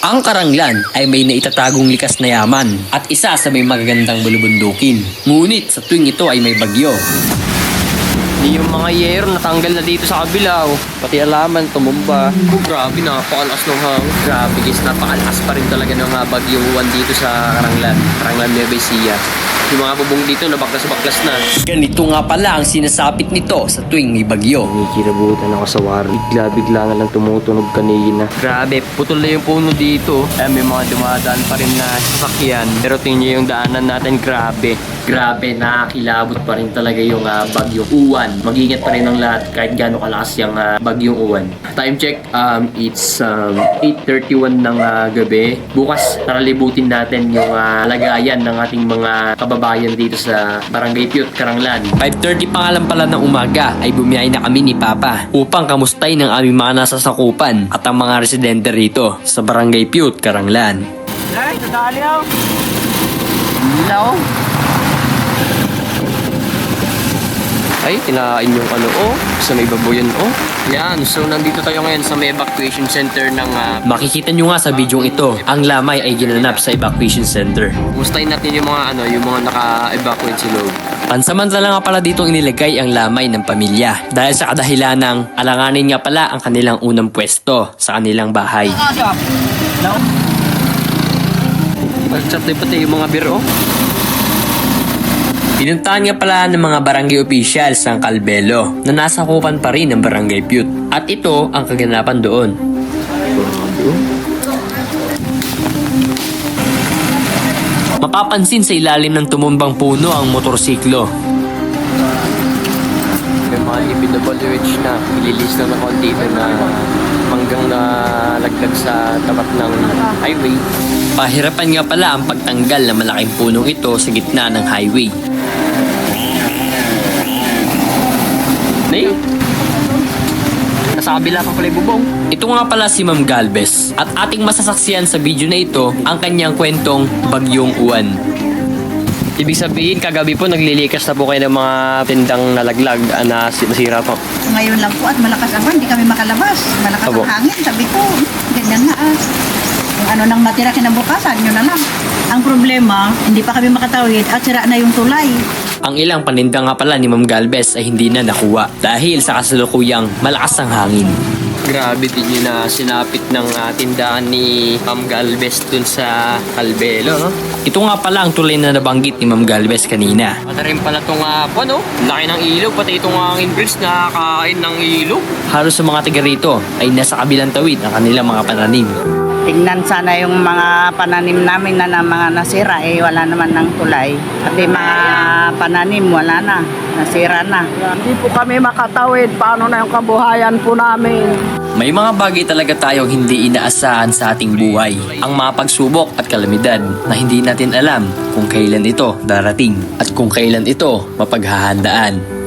Ang Karanglan ay may naitatagong likas na yaman at isa sa may magagandang bulubundukin. Ngunit sa tuwing ito ay may bagyo. Yung mga yero natanggal na dito sa kabila, oh. Pati alaman, tumumba. Grabe, napakalakas ng hangin. Grabe guys, napakalakas pa rin talaga ng bagyong Juan dito sa Karanglan. Karanglan Nueva Ecija. Yung mga bubong dito nabaklas-baklas na. Ganito nga pala ang sinasapit nito sa tuwing may bagyo. Kinabutan ako sa wari. Bigla-bigla nga lang tumutunog kanina. Grabe, putol na yung puno dito. May mga dumadaan pa rin na sasakyan. Pero tingnan nyo yung daanan natin, grabe. Grabe, nakakilabot pa rin talaga yung bagyong Juan. Mag-ingat pa rin ang lahat kahit gaano kalakas yung bagyong Juan. Time check, it's 8:31 ng gabi. Bukas, taralibutin natin yung lagayan ng ating mga kababayan dito sa Barangay Piut, Karanglan. 5:30 pa nga lang pala ng umaga ay bumiyay na kami ni Papa upang kamustay ng aming mga nasasakupan at ang mga residente rito sa Barangay Piut, Karanglan. Ay, nadali ako. Ilaw. Ay, kinain yung sa may baboyan, Yan, so nandito tayo ngayon sa may evacuation center ng... Makikita nyo nga sa bidyong ito, ang lamay ay ginanap sa evacuation center. Mustahin natin yung mga naka-evacuate sa loob. Pansamantala nga pala ditong inilagay ang lamay ng pamilya dahil sa kadahilan ng alanganin nga pala ang kanilang unang pwesto sa kanilang bahay. Pag-chat pati yung mga biro, Pinuntahan nga pala ng mga barangay officials ang Calbelo na nasakupan pa rin ng Barangay Piut. At ito ang kaganapan doon. Mapapansin sa ilalim ng tumumbang puno ang motorsiklo. may mga DPWH na ililis na ako dito na hanggang na laglag sa tapat ng highway. Pahirapan nga pala ang pagtanggal ng malaking punong ito sa gitna ng highway. Nasa kabila pa pala yung bubong. Ito nga pala si Ma'am Galvez at ating masasaksiyan sa video na ito ang kanyang kwentong Bagyong Juan. Ibig sabihin, kagabi po naglilikas na po kayo ng mga tindang nalaglag na nasira po. Ngayon lang po at malakas ang hindi kami makalabas. Malakas Abo. ang hangin, sabi ko, ganyan na Kung ano nang matira kinabukasan, yun na lang. Ang problema, hindi pa kami makatawid at sira na yung tulay. Ang ilang paninda nga pala ni Ma'am Galvez ay hindi na nakuha dahil sa kasalukuyang malakas ang hangin. Grabe din yun na sinapit ng tindahan ni Ma'am Galvez dun sa Calbelo, no? Ito nga pala ang tulay na nabanggit ni Ma'am Galvez kanina. Pati rin pala itong laki ng ilog, pati itong hangin bridge na kakain ng ilog. Halos sa mga taga rito ay nasa kabilang tawid ang kanilang mga pananim. Tingnan sana yung mga pananim namin na mga nasira, wala naman ng tulay. Pati mga pananim, wala na. Nasira na. Hindi po kami makatawid. Paano na yung kabuhayan po namin? May mga bagay talaga tayong hindi inaasahan sa ating buhay. Ang mga pagsubok at kalamidad na hindi natin alam kung kailan ito darating at kung kailan ito mapaghahandaan.